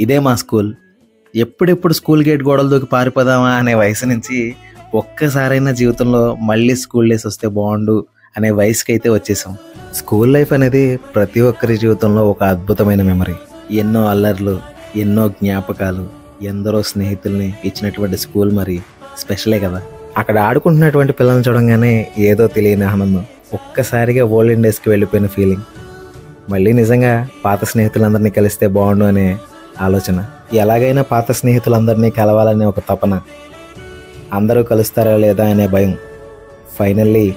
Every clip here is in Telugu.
ఇదే మా స్కూల్. ఎప్పుడెప్పుడు స్కూల్ గేట్ గోడలు దూకి పారిపోదామా అనే వయసు నుంచి ఒక్కసారైనా జీవితంలో మళ్ళీ స్కూల్ డేస్ వస్తే బాగుండు అనే వయసుకి అయితే వచ్చేసాం. స్కూల్ లైఫ్ అనేది ప్రతి ఒక్కరి జీవితంలో ఒక అద్భుతమైన మెమరీ. ఎన్నో అల్లర్లు, ఎన్నో జ్ఞాపకాలు, ఎందరో స్నేహితుల్ని ఇచ్చినటువంటి స్కూల్ మరి స్పెషలే కదా. అక్కడ ఆడుకుంటున్నటువంటి పిల్లల్ని చూడంగానే ఏదో తెలియని ఆనందం, ఒక్కసారిగా ఓల్డెన్ డేస్కి వెళ్ళిపోయిన ఫీలింగ్. మళ్ళీ నిజంగా పాత స్నేహితులందరినీ కలిస్తే బాగుండు అనే ఆలోచన, ఎలాగైనా పాత స్నేహితులందరినీ కలవాలనే ఒక తపన, అందరూ కలుస్తారా లేదా అనే భయం. ఫైనల్లీ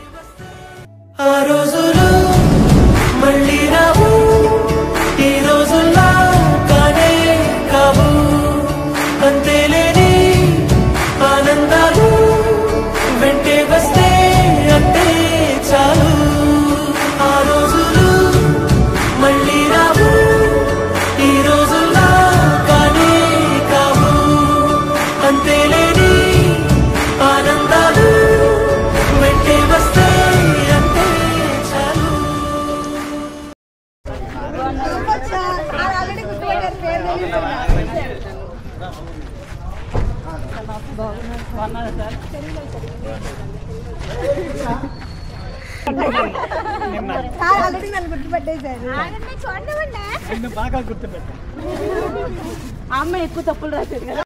అమ్మ ఎక్కువ తప్పులు రాసేది కదా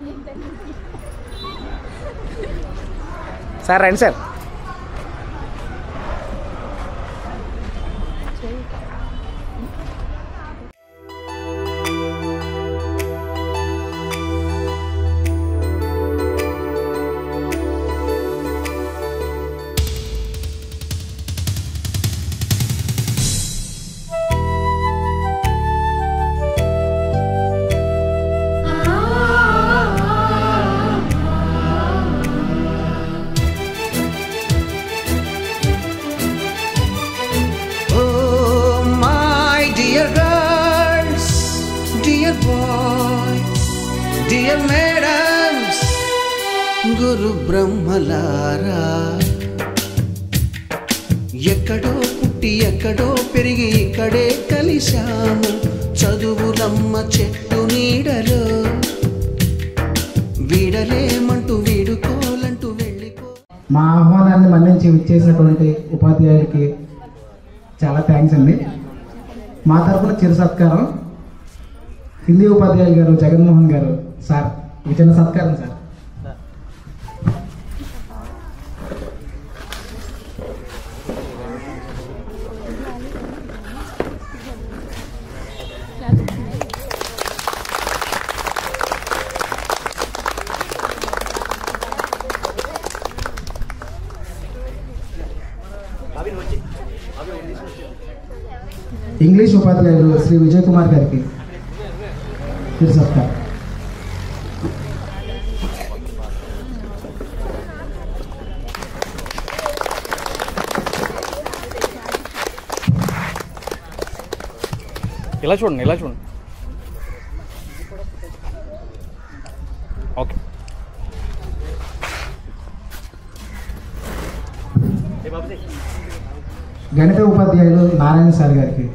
సార్. రండి సార్. డియర్ మేడమ్స్, గురు బ్రహ్మలారా, ఎక్కడో పుట్టి ఎక్కడో పెరిగి ఇక్కడే కలిశాము చదువులమ్మ చెట్టు నీడలో. వీడలేమంటూ వీడుకోలంటూ వెళ్ళిపో. మా ఆహ్వానాన్ని మన్నించి ఇచ్చేసినటువంటి ఉపాధ్యాయులకి చాలా థ్యాంక్స్ అండి. మా తరఫున చిరు సత్కారం హిందీ ఉపాధ్యాయులు గారు జగన్మోహన్ గారు సార్, చిన్న సత్కారం సార్. ఇంగ్లీష్ ఉపాధ్యాయులు శ్రీ విజయ్ కుమార్ గారికి చిరు సత్కారం. ఇలా చూడండి, ఇలా చూడండి. ఓకే. గణిత ఉపాధ్యాయులు నారాయణ సార్ గారికి.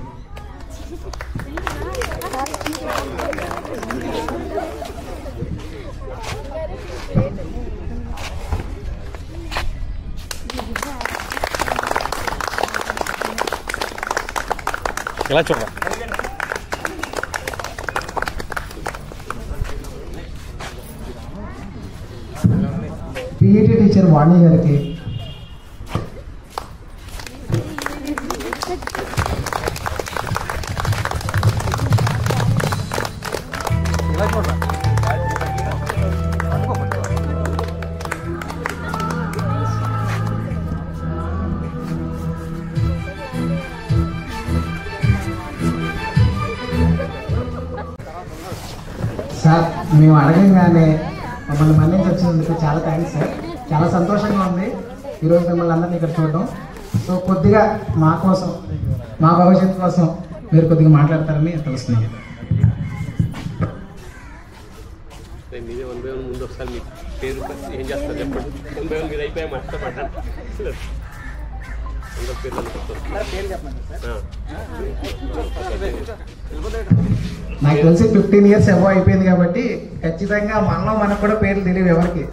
ఇలా చూడండి. పిఈటి టీచర్ వాణి గారికి. సార్, మేము అడగంగానే మమ్మల్ని మన్నించి వచ్చినందుకు చాలా థ్యాంక్స్ సార్. చాలా సంతోషంగా ఉంది ఈరోజు మిమ్మల్ని అందరినీ ఇక్కడ చూడడం. సో కొద్దిగా మా కోసం, మా భవిష్యత్తు కోసం మీరు కొద్దిగా మాట్లాడతారని తెలుస్తుంది. ముందు ఒకసారి మీ పేరు ఏం చేస్తారు చెప్పండి. 90 మీరు అయిపోయా మాట్లాడమంటారు. నాకు తెలిసి 15 years అబౌవ్ అయిపోయింది కాబట్టి ఖచ్చితంగా మనకు కూడా పేర్లు తెలియవు ఎవరికి.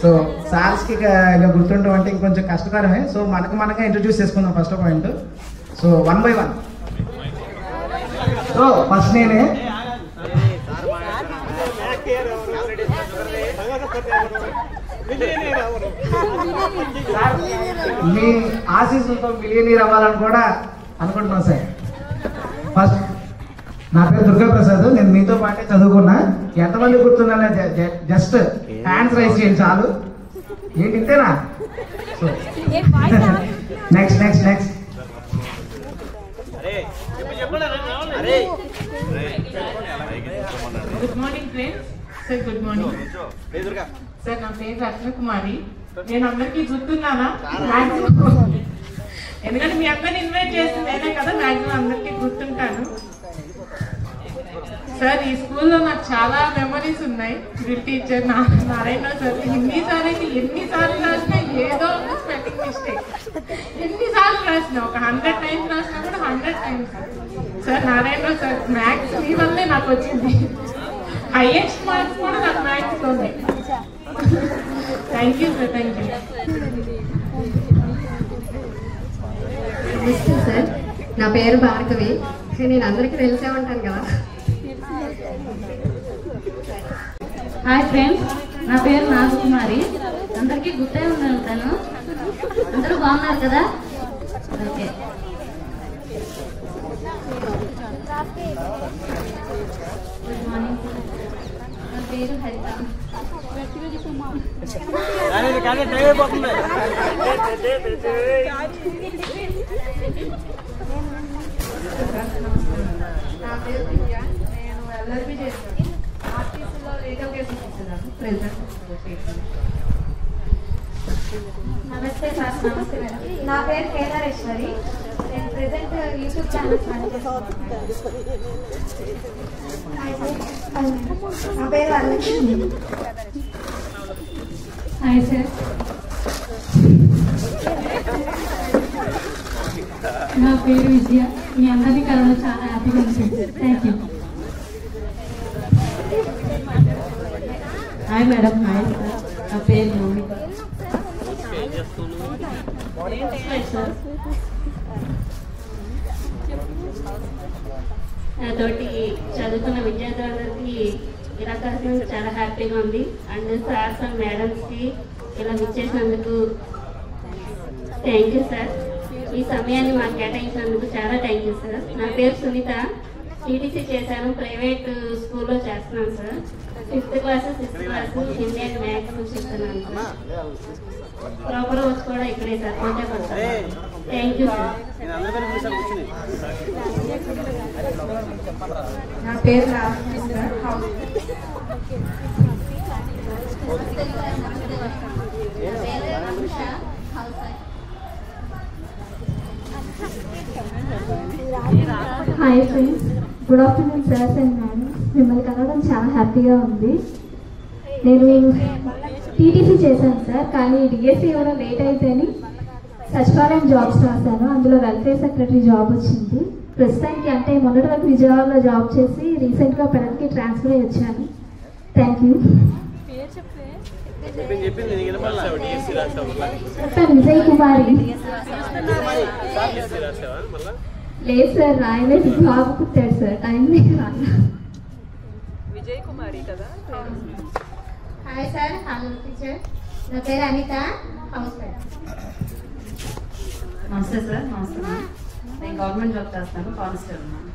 సో సార్స్కి ఇలా గుర్తుండడం అంటే ఇంకొంచెం కష్టకరమే. సో మనగా ఇంట్రడ్యూస్ చేసుకుందాం first point. So 1 by 1. So first నేనే. మీ ఆశీస్సులతో మిలియనీర్ అవ్వాలని కూడా అనుకుంటున్నాను సార్. ఫస్ట్ నా పేరు దుర్గా ప్రసాద్. నేను మీతో పాటే చదువుకున్నా. ఎంతమంది గుర్తుందనే జస్ట్ హ్యాండ్స్ రైజ్ చేయండి చాలు. ఏంటి ఇంతేనా? So next good morning friends. Sir good morning sir. నా పేరు రత్నకుమారి. నేను అందరికీ గుర్తున్నానా? ఎందుకంటే మీ అందరిని ఇన్వైట్ చేస్తుందేనే కదా మ్యాక్సిమం అందరికీ గుర్తుంటాను. సార్ ఈ స్కూల్లో నాకు చాలా మెమరీస్ ఉన్నాయి. డ్రిల్ టీచర్ నారాయణ సార్ ఎన్నిసార్లు రాసినా ఏదో ఒక స్పెల్లింగ్ మిస్టేక్. ఎన్నిసార్లు రాసినా ఒక 100 times రాసినా కూడా 100 times. Sir Narayana sir maths మీ వల్లే నాకు వచ్చింది. హైయెస్ట్ మార్క్స్ కూడా నాకు మ్యాథ్స్ ఉన్నాయి. Thank you sir. Thank you. నమస్తే సార్. నా పేరు భార్గవి. నేను అందరికీ తెలిసే ఉంటాను కదా. హాయ్ ఫ్రెండ్స్, నా పేరు నాగకుమారి. అందరికీ గుర్తే ఉంటాను. అందరూ బాగున్నారు కదా? ఓకే. Good morning. నా పేరు హరిత. నా పేరు దివ్య. నేను ఎల్ఎల్బి చేశాను. ఆర్టీసీలో లీగల్ కేసు చేస్తున్నాను ప్రెసెంట్. నమస్తే సార్. నమస్తే మేడం. నా పేరు కేదారేశ్వరి. నేను ప్రెసెంట్ యూట్యూబ్ ఛానల్స్ రన్ చేస్తున్నాను. నా పేరు వరలక్ష్మి. Hi sir. నా పేరు విజయ. మీ అందరినీ కలవడం చాలా హ్యాపీగా ఉంది. Thank you. Hi madam. Hi sir. నా పేరు మౌనిక. నాతోటి చదువుతున్న విద్యార్థులందరికీ ఇలా కలిసి చాలా హ్యాపీగా ఉంది. అండ్ సార్స్ అండ్ మేడమ్స్కి ఇలా విచ్చేసినందుకు థ్యాంక్ యూ సార్. ఈ సమయాన్ని మాకు కేటాయించినందుకు చాలా థ్యాంక్ యూ సార్. నా పేరు సునీత. టీటీసీ చేశాను. ప్రైవేట్ స్కూల్లో చేస్తున్నాను sir. 5th class 6th class Hindi and maths చెప్తున్నాను సార్. ప్రాపర్ వర్క్స్ కూడా ఇక్కడే సార్. కొంచెం థ్యాంక్ యూ సార్. నా పేరు Raju sir. Hi friends. Good afternoon sirs and madams. మిమ్మల్ని కలవడం చాలా హ్యాపీగా ఉంది. నేను టీటీసీ చేశాను సార్. కానీ డిఎస్సి ఇవ్వడం లేట్ అయితేని సచివాలయం జాబ్స్ రాశాను. అందులో వెల్ఫేర్ సెక్రటరీ జాబ్ వచ్చింది. ప్రస్తుతానికి అంటే మొన్నటి వరకు విజయవాడలో జాబ్ చేసి రీసెంట్గా పెరల్కి ట్రాన్స్ఫర్ అయ్యి వచ్చాను. Thank you. విజయ్ కుమారి. లేదు సార్, రాయలేదు. బాబు పుట్టాడు సార్. టైం లేదు రాయన. విజయ్ కుమారి కదా. Hi sir. Hello teacher. నా పేరు అనిత. Housewife. నమస్తే సార్. నమస్తే మ్యామ్. నేను గవర్నమెంట్ జాబ్ చేస్తాను. Constable ma'am.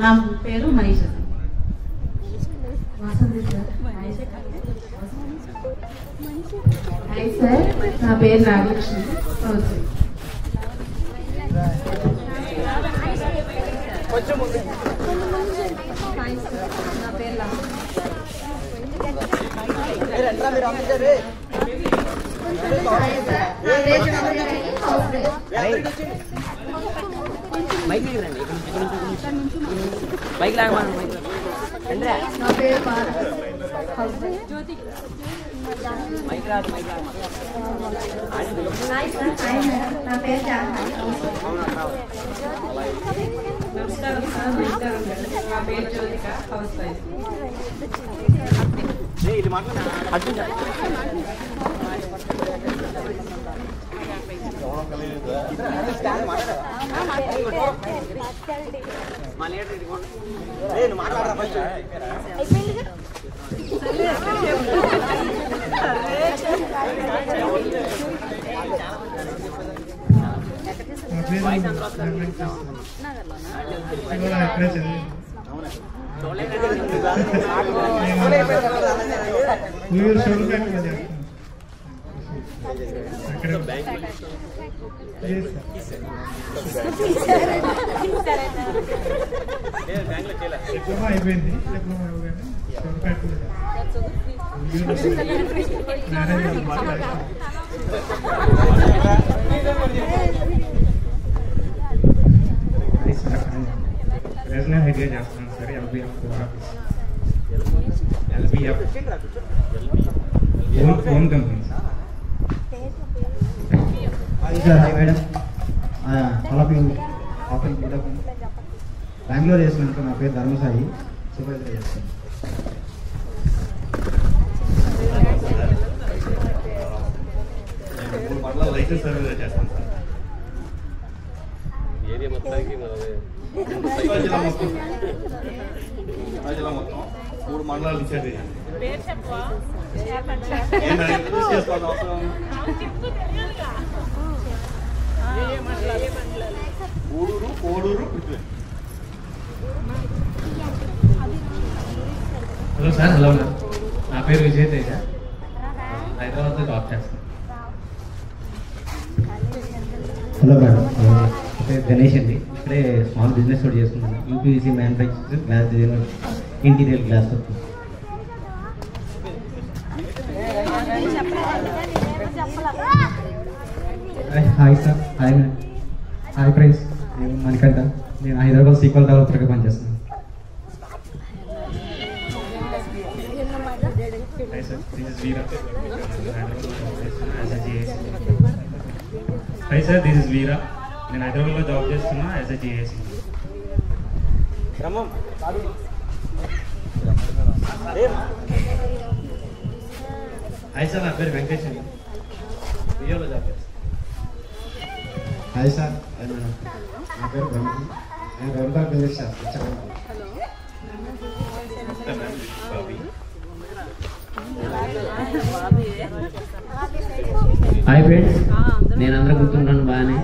నా పేరు మనీషా. Hi sir. నా పేరు నాగలక్ష్మి. ఓకే. నా పేరు లక్ష్మి. బైక్ లాగమా. నా పేరు భారత్. నా పేరు జాహ్నవి. నమస్కారం సార్. నా పేరు జ్యోతిక, హౌస్ వైఫ్. అయిపోయింది. రీజనల్ హెడ్గా చేస్తున్నాను sir. ఎల్బిఎఫ్ phone company sir. Hi madam. Bengaluru చేసినందుకు నా పేరు ధర్మసాయి, సూపర్వైజర్ చేస్తాను. లైసెన్స్ సర్వీస్ చేస్తాను సార్. జిల్లా మొత్తం 3 మండలాలు డిసైడ్ చేయాలి. Koduru hello sir. Hello madam. నా పేరు విజయ్ తేజ, హైదరాబాద్లో జాబ్ చేస్తాను. Hello madam. పేరు గణేష్ అండి. ఇక్కడే స్మాల్ బిజినెస్ కూడా చేసుకున్నాను. UPC manufacturing glass design, interior glass. Hi sir. Hi madam. Hi friends. నేను మణికంఠ. నేను హైదరాబాద్ సీక్వల్ డెవలపర్గా పనిచేస్తున్నాను. Hi sir, this is Veera. As a GAC. Hi sir, this is Veera. నేను హైదరాబాద్లో జాబ్ చేస్తున్నా as a GAC. Hi sir, నా పేరు వెంకటేష్ అండి, విజయవాడలో జాబ్ చేస్తాను. Hi sir. నా పేరు బ్రహ్మ. నేను గవర్నమెంట్ బిజినెస్ చేస్తాను. హాయ్ ఫ్రెండ్స్, నేను అందరూ గుర్తుంటాను బాగానే.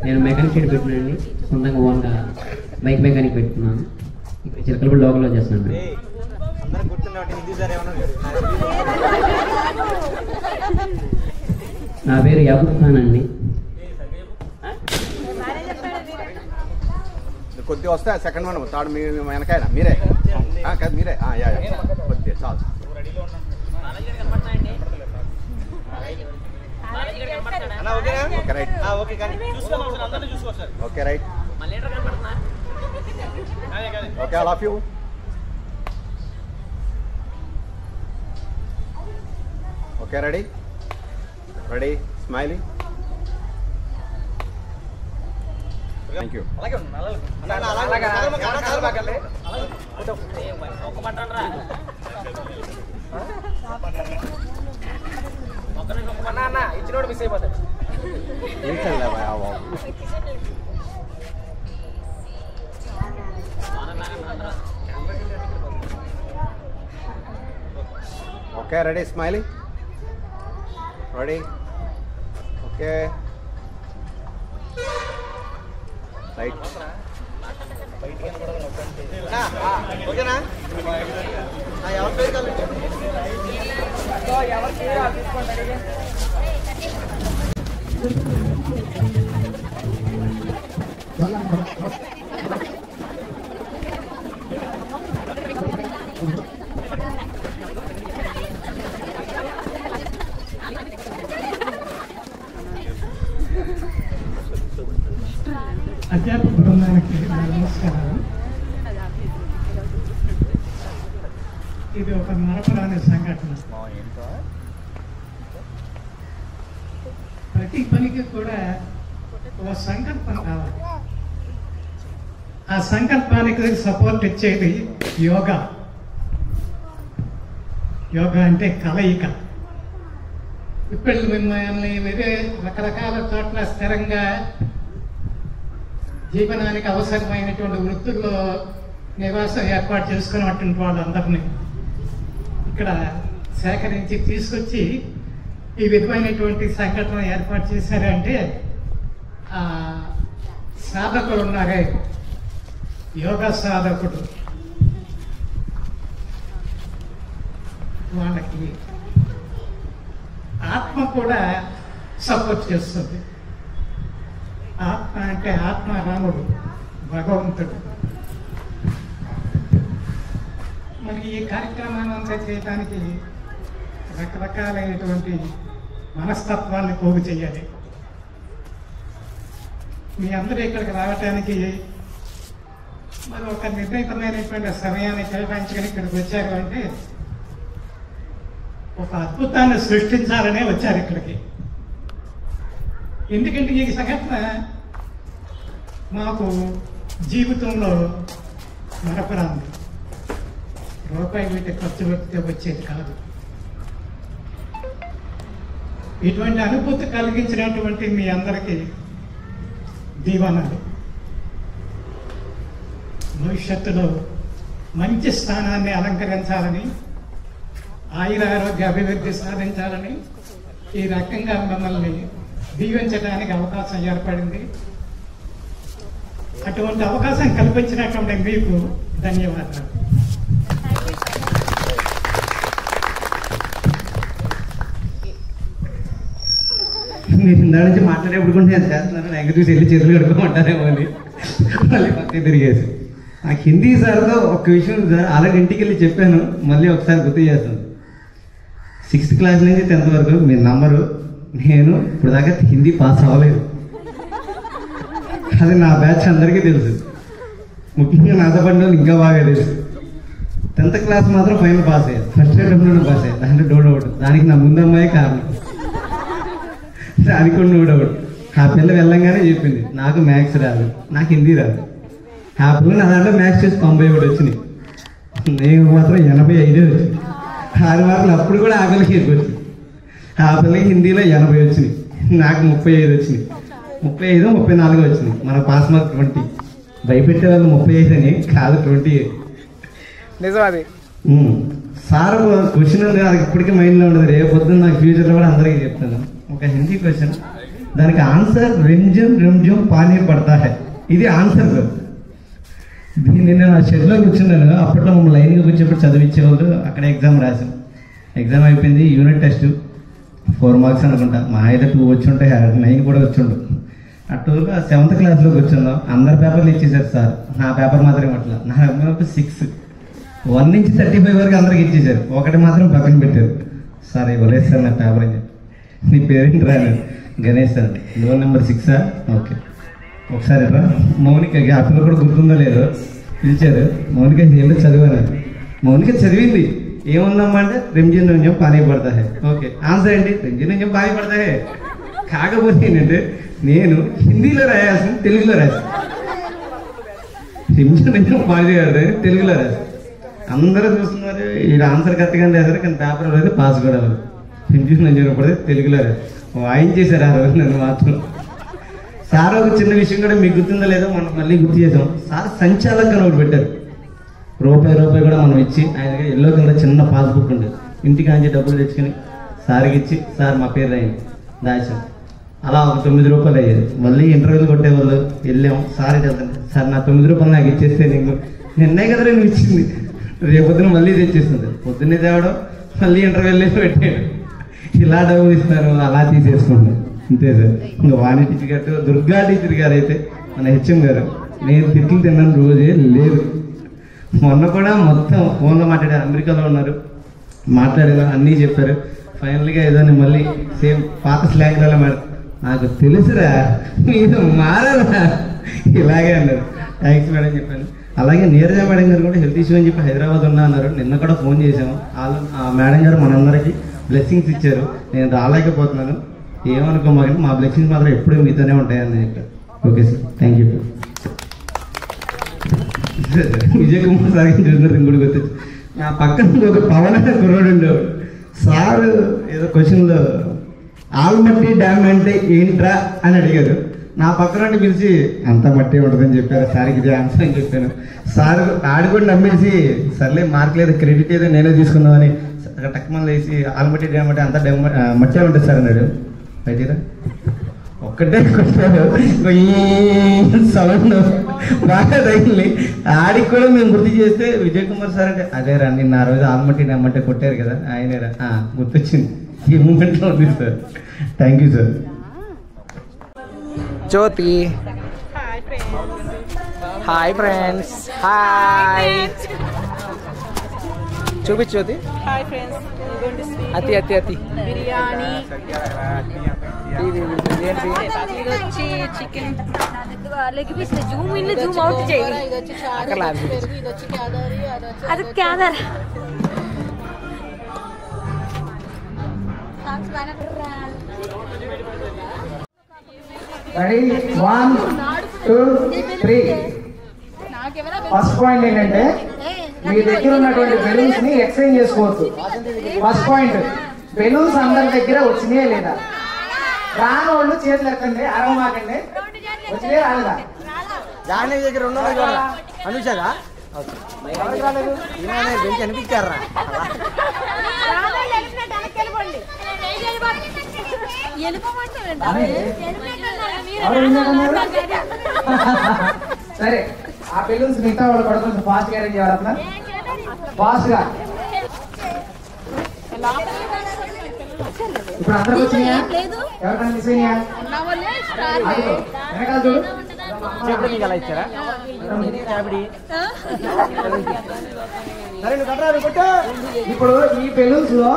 నేను మెకానిక్ షెడ్ పెట్టినండి, సొంతంగా ఓన్గా బైక్ మెకానిక్ పెట్టుకున్నాను. ఇక్కడ చిలకలపూడి లోకల్లో చేస్తున్నాను. నా పేరు యాబూబ్ ఖాన్ అండి. కొద్దిగా వస్తే సెకండ్ వన్ థర్డ్ మీ వెనకాయన మీరే కాదు మీరే కొద్దిగా చాలు. Okay right. Okay right. Okay all of you. Okay ready. Ready smiling. Thank you. ఇచ్చినోడు మిస్ అయిపోతాడు. Okay ready smiling. Ready. Okay right. ఓకేనా? ఎవరి పేరు కలిపి అధ్యాపక బృందానికి నమస్కారం. ఇది ఒక మరపురాని సంఘటన. ప్రతి పనికి కూడా ఒక సంకల్పం కావాలి. ఆ సంకల్పానికి సపోర్ట్ ఇచ్చేది యోగా. యోగా అంటే కలయిక. ఇప్పుడు మిమ్మల్ని వేరే రకరకాల చోట్ల స్థిరంగా జీవనానికి అవసరమైనటువంటి వృత్తుల్లో నివాసం ఏర్పాటు చేసుకున్నటువంటి వాళ్ళందరినీ ఇక్కడ సేకరించి తీసుకొచ్చి ఈ విధమైనటువంటి సంఘటన ఏర్పాటు చేశారంటే సాధకులు ఉన్నారే, యోగా సాధకుడు, వాళ్ళకి ఆత్మ కూడా సపోర్ట్ చేస్తుంది. ఆత్మ అంటే ఆత్మ రాముడు, భగవంతుడు. మరి ఈ కార్యక్రమాన్ని అంతా చేయడానికి రకరకాలైనటువంటి మనస్తత్వాన్ని పోగు చేయాలి. మీ అందరూ ఇక్కడికి రావటానికి మరి ఒక నిర్ణీతమైనటువంటి సమయాన్ని కేటాయించుకొని ఇక్కడికి వచ్చారు అంటే ఒక అద్భుతాన్ని సృష్టించాలనే వచ్చారు ఇక్కడికి. ఎందుకంటే ఈ సంఘటన మాకు జీవితంలో మరపురాంది. రూపాయి వీటి ఖర్చు పెడితే వచ్చేది కాదు. ఇటువంటి అనుభూతి కలిగించినటువంటి మీ అందరికీ దీవెనలు. భవిష్యత్తులో మంచి స్థానాన్ని అలంకరించాలని, ఆయురారోగ్య అభివృద్ధి సాధించాలని ఈ రకంగా మిమ్మల్ని దీవించడానికి అవకాశం ఏర్పడింది. అటువంటి అవకాశం కల్పించినటువంటి మీకు ధన్యవాదాలు. మీరు ఇందా నుంచి మాట్లాడేప్పుడు కూడా నేను చేస్తున్నాను, నాకు చూసి వెళ్ళి చేతులు కడుక్కోమంటారేమో అని మళ్ళీ పక్కకి తిరిగేసి. నాకు హిందీ సార్తో ఒక విషయం సార్ ఆల్రెడీ ఇంటికి వెళ్ళి చెప్పాను, మళ్ళీ ఒకసారి గుర్తు చేస్తాను. 6th క్లాస్ నుంచి 10th వరకు మీ నంబరు, నేను ఇప్పుడు దాకా హిందీ పాస్ అవ్వలేదు. అది నా బ్యాచ్ అందరికీ తెలుసు, ముఖ్యంగా నాతో పడిన వాళ్ళు ఇంకా బాగా తెలుసు. 10th క్లాస్ మాత్రం ఫైనల్ పాస్ అయ్యారు, ఫస్ట్ అటెంప్ట్లోనే పాస్ అయ్యారు. దాంట్లో డౌట్ అవుట్, దానికి నా ముందు అమ్మాయి కారణం. దానికి కూడా డౌట్. ఆ పిల్ల వెళ్ళంగానే చెప్పింది నాకు మ్యాథ్స్ రాదు, నాకు హిందీ రాదు. ఆ పిల్ల నా దాంట్లో మ్యాథ్స్ చేసి 91 వచ్చినాయి, నేను మాత్రం 85 వచ్చింది. 6 మార్కులు అప్పుడు కూడా ఆ పిల్లకి ఎక్కువ వచ్చింది. ఆ పిల్లకి హిందీలో 80 వచ్చినాయి, నాకు 35 వచ్చినాయి. 35, 34 వచ్చినాయి. మన పాస్ మార్క్ 20. భయపెట్టే వాళ్ళు 35 అని కాదు, 28. నిజం అది. సార్ క్వశ్చన్ ఉంది, అది ఇప్పటికీ మైండ్లో ఉండదు. రేపు పొద్దున్న నాకు ఫ్యూచర్లో కూడా అందరికీ చెప్తాను. ఒక హిందీ క్వశ్చన్, దానికి ఆన్సర్ రంజన్ రంజం పానీ పడతా హై, ఇది ఆన్సర్. దీన్ని నేను నా షెడ్లో కూర్చున్నాను. అప్పట్లో మమ్మల్ని లైన్గా కూర్చోప్పుడు చదివించేవాళ్ళు. అక్కడ ఎగ్జామ్ రాశాను. ఎగ్జామ్ అయిపోయింది. యూనిట్ టెస్ట్ 4 మార్క్స్ అనుకుంటా. మా అయితే 2 వచ్చి ఉంటాయి, 9 కూడా వచ్చిండు. అట్టుగా 7th క్లాస్లో కూర్చున్నాం. అందరి పేపర్లు ఇచ్చేసారు సార్, నా పేపర్ మాత్రం ఇవ్వట్లా. నా పేపర్ 6, 1 నుంచి 35 వరకు అందరికి ఇచ్చేసారు. ఒకటి మాత్రం పక్కన పెట్టారు. సార్ ఇవ్వలేదు సార్ నా పేపర్ అని చెప్పి. నీ పేరెంట్ రాను, Ganesh sir, roll number 6. Okay ఒకసారి రా. మౌనిక, ఆ పిల్ల కూడా గుర్తుందో లేదో పిలిచారు. మౌనిక ఏళ్ళు చదివాను. మౌనిక చదివింది. ఏముందమ్మా అంటే రంజన్ రంజం పానీ పడతా హై. ఓకే ఆన్సర్ ఏంటి? రంజన్ రంజం పానీ పడతా హై. కాకపోతే ఏంటంటే నేను హిందీలో రాయాల్సింది తెలుగులో రాశాను. రంజన్ రంజం పానీ పడతా తెలుగులో రాశాను. అందరూ చూస్తున్నారు, ఈ ఆన్సర్ కరెక్ట్గానే రాశారు, కానీ పేపర్ అయితే పాస్ కూడా అవ్వదు. రంజన్ రంజన్ పడితే తెలుగులో వాయించేశారు ఆ రోజు నన్ను మాత్రం. సార్ ఒక చిన్న విషయం కూడా మీకు గుర్తుందో లేదో మనం మళ్ళీ గుర్తు చేసాం. సార్ సంచాలకులు ఒకటి పెట్టారు. రూపాయి కూడా మనం ఇచ్చి, ఆయన దగ్గర ఎల్లో కలర్ చిన్న పాస్బుక్ ఉండేది. ఇంటికి ఆయన డబ్బులు తెచ్చుకొని సార్కి ఇచ్చి, సార్ మా పేరు రాయండి దాచాం. అలా ఒక 9 రూపాయలు అయ్యేది. మళ్ళీ ఇంటర్వ్యూలు కొట్టేవాళ్ళు. వెళ్ళాం, సార్ వెళ్తాను, సార్ నా 9 రూపాయలు నాకు ఇచ్చేస్తే నీకు నిన్నే కదా నువ్వు ఇచ్చింది, రేపొద్దున మళ్ళీ తెచ్చేస్తుంది. పొద్దున్నే తేవడం, మళ్ళీ ఇంటర్వ్యూలో పెట్టాడు. ఇలా డబ్బులు ఇస్తారు, అలా తీసేసుకుంటాం అంతే సార్. ఇంకా వాణి టీచర్ గారు, దుర్గా టీచర్ గారు అయితే మన హెచ్ఎం గారు, నేను తిట్లు తిన్నాను రోజే లేదు. మొన్న కూడా మొత్తం ఫోన్లో మాట్లాడారు, అమెరికాలో ఉన్నారు, మాట్లాడారు, అన్నీ చెప్పారు. ఫైనల్గా ఏదో మళ్ళీ సేమ్ పాత స్లాంగ్లలో నాకు తెలుసురా మీరు మారరా ఇలాగే అన్నారు. థ్యాంక్స్ మేడం చెప్పాను. అలాగే నీరజ మేడం గారు కూడా హెల్త్ ఇష్యూ అని చెప్పి హైదరాబాద్ ఉన్నా అన్నారు. నిన్న కూడా ఫోన్ చేసాము. ఆ మేడం గారు మనందరికీ బ్లెస్సింగ్స్ ఇచ్చారు. నేను రాలేకపోతున్నాను, ఏమనుకోమాకండి, మా బ్లెస్సింగ్స్ మాత్రం ఎప్పుడూ మీతోనే ఉంటాయని చెప్పారు. Okay sir, thank you. Vijay Kumar sir చూసినారు ఇంకోటి గుర్తొచ్చు. నా పక్కన ఒక పవన్ అనే కుర్రాడు ఉండేవాడు. సార్ ఏదో క్వశ్చన్లో ఆల్మట్టి డ్యామ్ అంటే ఏంట్రా అని అడిగారు. నా పక్కన పిలిచి అంత మట్టి ఉంటుందని చెప్పారు. సార్కి ఇది ఆన్సర్ అని చెప్పాను. సార్ ఆడి కూడా నమ్మేసి సర్లే మార్క్ లేదు క్రెడిట్ ఏదో నేనే తీసుకుందామని టక్మన్ వేసి ఆల్మట్టి డ్యామ్ అంటే అంత డ్యామ్ మట్టే ఉంటుంది సార్ అన్నాడు. బయటిరా ఒక్కటే కొట్టాడు, సౌండ్ బాగా తగిలి. ఆడికి కూడా మేము గుర్తు చేస్తే విజయ్ కుమార్ సార్ అంటే అదేరా నిన్న ఆ రోజు ఆల్మట్టి డ్యామ్ అంటే కొట్టారు కదా ఆయనేరా గుర్తొచ్చింది. ఈ మూమెంట్లో ఉంది sir. Thank you sir. Jyoti hi friends, hi చూపించు జ్యోతి. హాయ్ ఫ్రెండ్స్, అతి అతి అతి బిర్యానీ, ఇది వచ్చి chicken leg piece zoom in zoom out చేయి. ఇది వచ్చి చారు, ఇది వచ్చి క్యాదరి, అది క్యాదర్. రెడీ 1 2 3. ఫస్ట్ పాయింట్ ఏంటంటే మీ దగ్గర ఉన్నటువంటి బెలూన్స్ ని ఎక్స్చేంజ్ చేసుకోవచ్చు. ఫస్ట్ పాయింట్, బెలూన్స్ అందరి దగ్గర వచ్చినాయా లేదా? రాని వాళ్ళు చేతులు ఎత్తండి, అరవమాకండి. వచ్చినాయా రాలేదా? జానీ దగ్గర ఉన్న అనుషాగా రాలేదు, బెంచ్ అనిపించారా? సరే, ఆ బెలూన్స్ మిగతా వాళ్ళు కూడా కొంచెం ఫాస్ట్ గా అరేంజ్ చేయాలి. అట్లా ఫాస్ట్ గా. ఇప్పుడు అందరికి వచ్చినాయా? ఎవరికైనా మిస్ అయినాయా? వెనకాల చూడు. అలా ఇచ్చారా? ఇప్పుడు ఈ బెలూన్స్ లో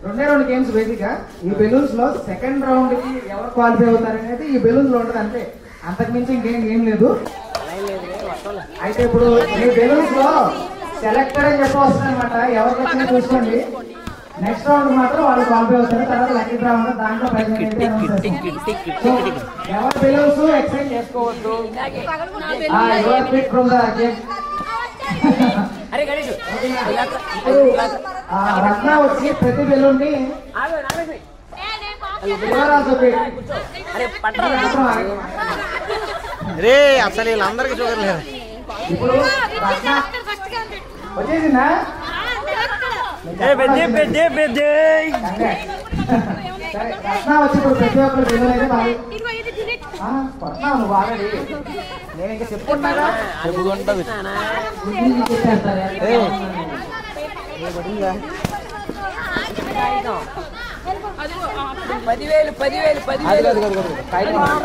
2 గేమ్స్ బేసిక్ గా. ఈ బెలూన్స్ లో సెకండ్ రౌండ్ కి ఎవరు క్వాలిఫై అవుతారు అనేది ఈ బెలూన్స్ లో ఉంటుంది అంతే, అంతకు మించి ఇంకేం లేదు. అయితే ఇప్పుడు ఈ బెలూన్స్ లో సెలెక్టెడ్ అని చెప్పవస్తుంది అనమాట. ఎవరికి వచ్చినా చూసుకోండి. నెక్స్ట్ రౌండ్ మాత్రం వాళ్ళు క్వాలిఫై అవుతారు. తర్వాత లక్కీ డ్రా ఉంటుంది, దాంట్లో ఎవరి బెలూన్స్ ఎక్స్చేంజ్ చేసుకోవద్దు. రత్న వచ్చి ప్రతి బెలూన్ ని రే అసలు వీళ్ళందరికీ చూడలేదు. ఇప్పుడు వచ్చేసిందా? రత్న వచ్చి ఇప్పుడు ప్రతి ఒక్కరు బెలూన్ అయితే నువ్వు ఆల్రెడీ నేను ఇంకా చెప్పుకుంటాగా చెప్పుకుంటుంది.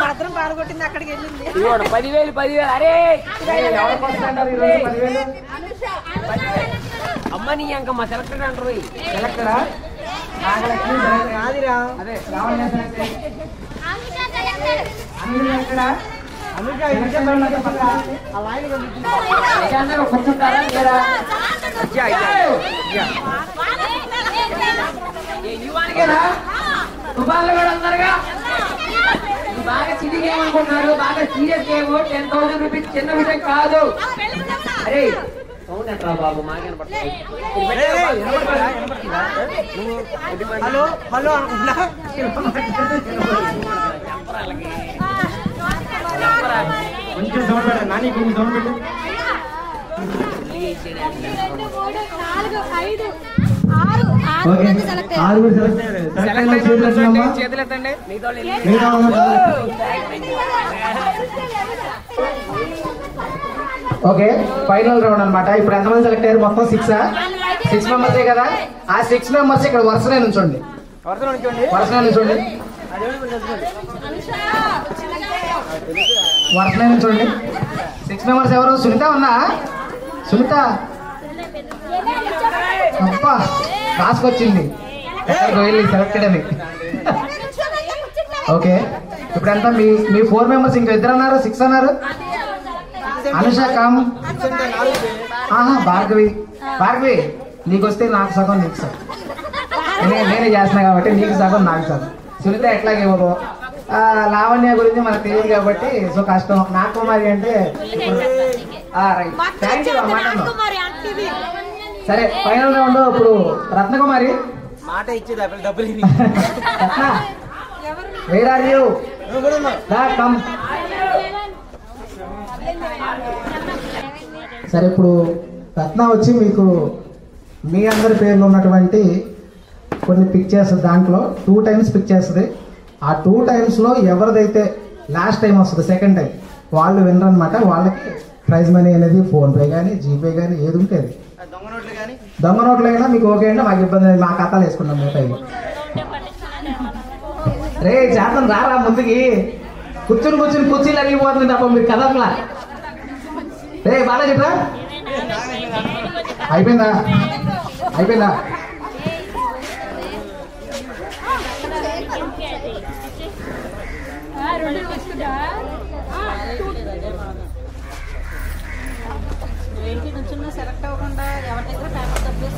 మాత్రం పాల్గొట్టింది, అక్కడికి వెళ్ళింది. 10,000 అరే అమ్మ నీ అంకమ్మ సెలెక్టెడ్ అంటారు. సెలెక్టరా? అదే కూర్చుంటారా? తుఫాన్లు కూడా అందరుగా బాగా చిన్న గేమ్ అనుకుంటున్నారు. బాగా సీరియస్ గేమ్. 10,000 రూపీస్ చిన్న విషయం కాదు. అరే సౌండ్ ఎట్రా బాబు, మాకేం పడుతుంది. హలో హలో అనుకుంటా. కొంచెం సౌండ్ పెట్టండి నాని, కొంచెం సౌండ్ పెట్టు. 6 చేతులు ఎత్తండి. ఓకే, ఫైనల్ రౌండ్ అనమాట. ఇప్పుడు ఎంతమంది సెలెక్ట్ అయ్యారు? మొత్తం 6 మెంబర్సే కదా. ఆ 6 మెంబర్స్ ఇక్కడ వరుసనే నుంచోండి. వరుసనే నుంచోండి. వరుసనే నుంచోండి. 6 మెంబర్స్ ఎవరు? సునీత ఉన్నా? సునీత అబ్బా రాసుకొచ్చింది వెళ్ళి సెలెక్టెడ్ అని. ఓకే, ఇప్పుడు ఎంత మీ 4 మెంబర్స్? ఇంకా 2 అన్నారు, 6 అన్నారు. అనుష కమ్. ఆహా భార్గవి. భార్గవి నీకు వస్తే నాకు సగం నీకు సగం. నేనే చేస్తున్నా కాబట్టి నీకు సగం నాకు సగం. సునీత ఎట్లాగే ఇవ్వదు. లావణ్య గురించి మనకు తెలియదు కాబట్టి సో కష్టం. నాగకుమారి అంటే రైట్. థ్యాంక్ యూ అన్నమాట. సరే ఫైనల్ రౌండ్ ఇప్పుడు రత్నకుమారి. మాట ఇచ్చి డబ్బులు రత్న వేర్ ఆర్ యూ? కమ్. సరే ఇప్పుడు రత్న వచ్చి మీకు మీ అందరి పేర్లు ఉన్నటువంటి కొన్ని పిక్ చేస్తుంది. దాంట్లో 2 times పిక్ చేస్తుంది. ఆ 2 timesలో ఎవరిదైతే లాస్ట్ టైం వస్తుంది సెకండ్ టైం వాళ్ళు వినరు అనమాట. వాళ్ళకి ప్రైజ్ మనీ అనేది ఫోన్పే కానీ జీపే కానీ ఏది ఉంటే అది. దొంగ నోట్లు అయినా మీకు ఓకే అంటే మాకు ఇబ్బంది లేదు. మా ఖాతాలు వేసుకున్నాం మిగతాయి. రే చేతను రారా ముందుకి. కూర్చుని కుర్చీలు అరిగిపోతుంది తప్ప మీరు కదట్లా. రే బాగా చెప్పరా. అయిపోయిందా? సెలెక్ట్ అవ్వకుండా ఎవరి దగ్గర పేపర్ తప్పేసి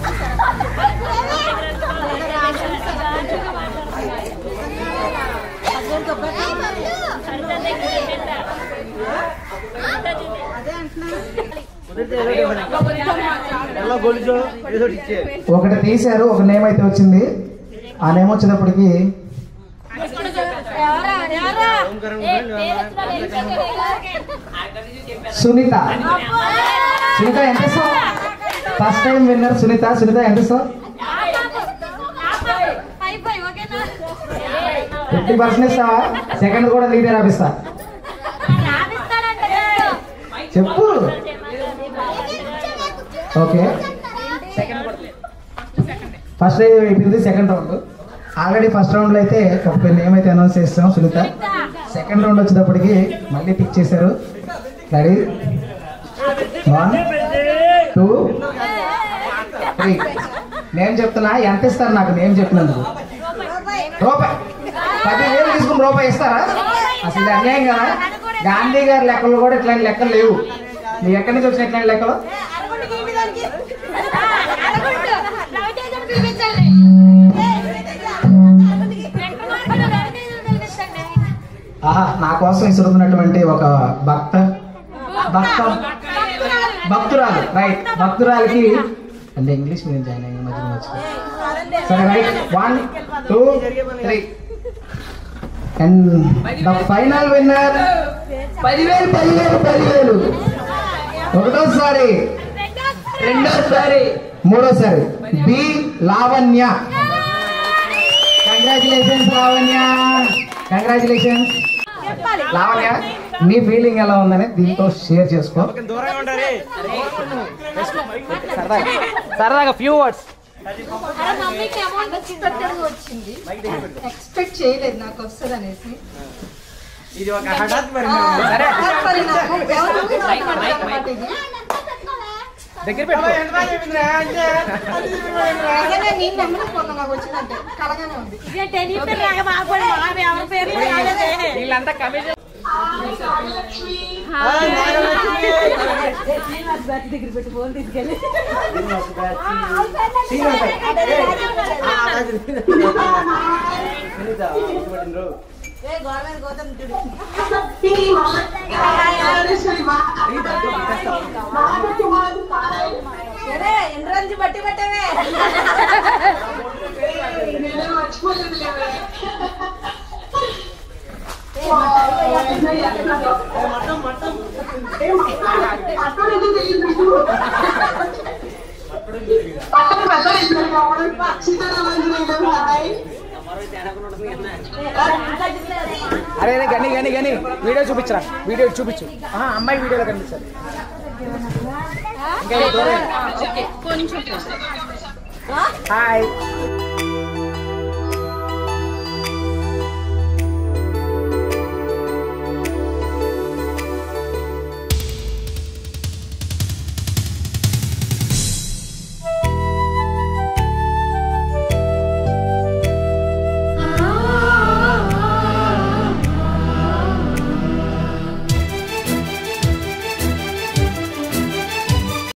ఒకటి తీశారు. ఒక నేమ్ అయితే వచ్చింది. ఆ నేమ్ వచ్చినప్పటికీ సునీత. సునీత ఎంత ఇస్తావు? First time winner Sunita. ఎంత ఇస్తావు? 50% ఇస్తావా? సెకండ్ కూడా నీదే రాపిస్తా. చెప్పు. ఓకే ఫస్ట్ అయిపోయింది. సెకండ్ రౌండ్ ఆల్రెడీ ఫస్ట్ రౌండ్లో అయితే ఒక నేమ్ అయితే అనౌన్స్ చేస్తాం సునీత. సెకండ్ రౌండ్ వచ్చేటప్పటికి మళ్ళీ పిక్ చేశారు. రెడీ 1 2 3. నేమ్ చెప్తున్నా. ఎంత ఇస్తారు నాకు నేమ్ చెప్పినందుకు? రూపాయి. 10,000 తీసుకుని రూపాయి ఇస్తారా? అసలు అన్యాయం కదా. గాంధీ గారి లెక్కలు కూడా ఇట్లాంటి లెక్కలు లేవు. నీకు ఎక్కడి నుంచి వచ్చిన ఇట్లాంటి లెక్కలు? నా కోసం ఇస్తున్నటువంటి ఒక భక్తురాలు. రైట్. భక్తురాలకి అంటే ఇంగ్లీష్ మీడియం జాయిన్ అయ్యి మధ్య మర్చిపో. సరే right 1 2 3. And the final winner 10,000. ఒకటోసారి, రెండోసారి, మూడోసారి B Lavanya. Congratulations Lavanya. Congratulations Lavanya. నీ ఫీలింగ్ ఎలా ఉందని దీంతో షేర్ చేసుకో. సరదాగా ఫ్యూ వర్డ్స్. ఎక్స్పెక్ట్ చేయలేదు నాకు వస్తుంది అనేసి. ఇది ఒక హఠాత్ దగ్గర పెట్టు. వీళ్ళంతా కమిషన్ దగ్గర పెట్టి ఫోన్ తీసుకెళ్ళి ఎండ్రంజి బట్టి పట్టవే. అరే గని వీడియో చూపించరా. వీడియో చూపించు. అమ్మాయి వీడియోలో కనిపించారు. ఇంకా హాయ్.